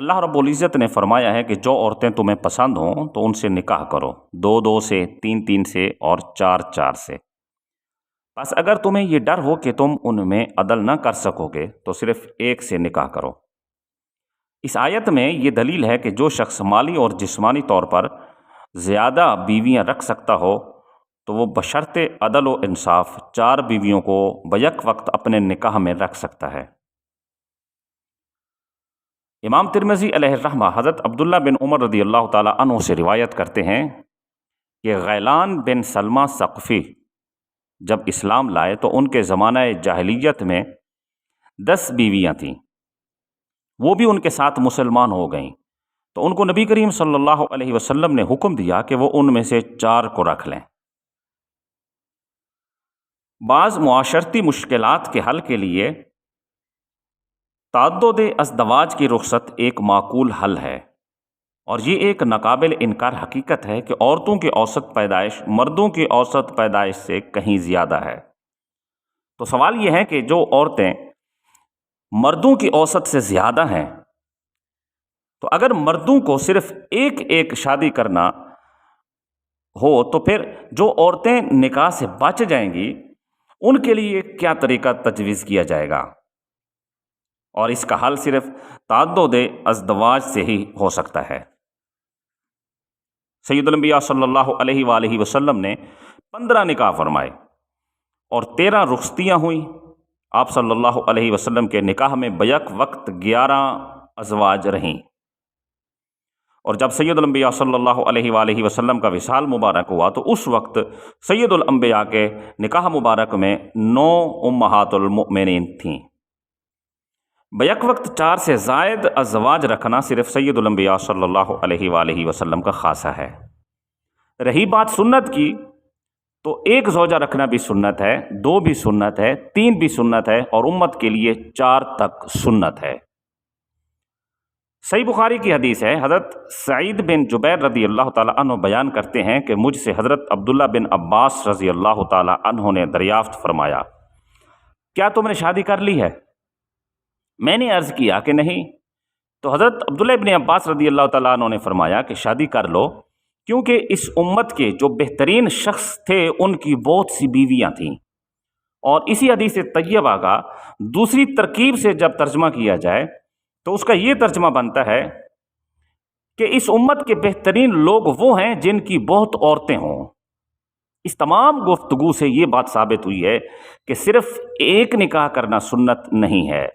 اللہ رب العزت نے فرمایا ہے کہ جو عورتیں تمہیں پسند ہوں تو ان سے نکاح کرو، 2 سے، 3 سے اور 4 سے۔ بس اگر تمہیں یہ ڈر ہو کہ تم ان میں عدل نہ کر سکو گے تو صرف 1 سے نکاح کرو۔ اس آیت میں یہ دلیل ہے کہ جو شخص مالی اور جسمانی طور پر زیادہ بیویاں رکھ سکتا ہو تو وہ بشرط عدل و انصاف 4 بیویوں کو بیک وقت اپنے نکاح میں رکھ سکتا ہے۔ امام ترمذی علیہ الرحمہ حضرت عبداللہ بن عمر رضی اللہ تعالیٰ عنہ سے روایت کرتے ہیں کہ غیلان بن سلمہ ثقفی جب اسلام لائے تو ان کے زمانہ جاہلیت میں 10 بیویاں تھیں، وہ بھی ان کے ساتھ مسلمان ہو گئیں، تو ان کو نبی کریم صلی اللہ علیہ وسلم نے حکم دیا کہ وہ ان میں سے 4 کو رکھ لیں۔ بعض معاشرتی مشکلات کے حل کے لیے تعدد ازدواج کی رخصت ایک معقول حل ہے، اور یہ ایک ناقابل انکار حقیقت ہے کہ عورتوں کی اوسط پیدائش مردوں کی اوسط پیدائش سے کہیں زیادہ ہے۔ تو سوال یہ ہے کہ جو عورتیں مردوں کی اوسط سے زیادہ ہیں، تو اگر مردوں کو صرف ایک شادی کرنا ہو تو پھر جو عورتیں نکاح سے بچ جائیں گی ان کے لیے کیا طریقہ تجویز کیا جائے گا؟ اور اس کا حل صرف تعدد ازدواج سے ہی ہو سکتا ہے۔ سید الانبیاء صلی اللہ علیہ وآلہ وسلم نے 15 نکاح فرمائے اور 13 رخصتیاں ہوئیں۔ آپ صلی اللہ علیہ وسلم کے نکاح میں بیک وقت 11 ازواج رہیں، اور جب سید الانبیاء صلی اللہ علیہ وآلہ وسلم کا وصال مبارک ہوا تو اس وقت سید الانبیاء کے نکاح مبارک میں 9 امہات المؤمنین تھیں۔ بیک وقت 4 سے زائد ازواج رکھنا صرف سید الانبیاء صلی اللہ علیہ وآلہ وسلم کا خاصہ ہے۔ رہی بات سنت کی، تو 1 زوجہ رکھنا بھی سنت ہے، 2 بھی سنت ہے، 3 بھی سنت ہے، اور امت کے لیے 4 تک سنت ہے۔ صحیح بخاری کی حدیث ہے، حضرت سعید بن جبیر رضی اللہ تعالیٰ عنہ بیان کرتے ہیں کہ مجھ سے حضرت عبداللہ بن عباس رضی اللہ تعالیٰ عنہ نے دریافت فرمایا، کیا تم نے شادی کر لی ہے؟ میں نے عرض کیا کہ نہیں، تو حضرت عبداللہ بن عباس رضی اللہ تعالیٰ عنہ نے فرمایا کہ شادی کر لو، کیونکہ اس امت کے جو بہترین شخص تھے ان کی بہت سی بیویاں تھیں۔ اور اسی حدیث طیبہ کا دوسری ترکیب سے جب ترجمہ کیا جائے تو اس کا یہ ترجمہ بنتا ہے کہ اس امت کے بہترین لوگ وہ ہیں جن کی بہت عورتیں ہوں۔ اس تمام گفتگو سے یہ بات ثابت ہوئی ہے کہ صرف 1 نکاح کرنا سنت نہیں ہے۔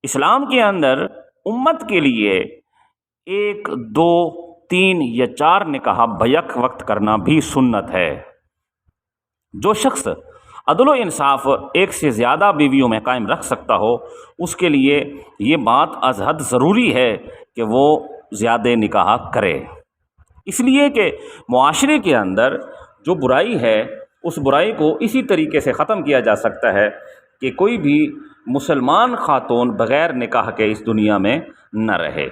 اسلام کے اندر امت کے لیے 1، 2، 3 یا 4 نکاح بیک وقت کرنا بھی سنت ہے۔ جو شخص عدل و انصاف 1 سے زیادہ بیویوں میں قائم رکھ سکتا ہو اس کے لیے یہ بات از حد ضروری ہے کہ وہ زیادہ نکاح کرے، اس لیے کہ معاشرے کے اندر جو برائی ہے اس برائی کو اسی طریقے سے ختم کیا جا سکتا ہے کہ کوئی بھی مسلمان خاتون بغیر نکاح کے اس دنیا میں نہ رہے۔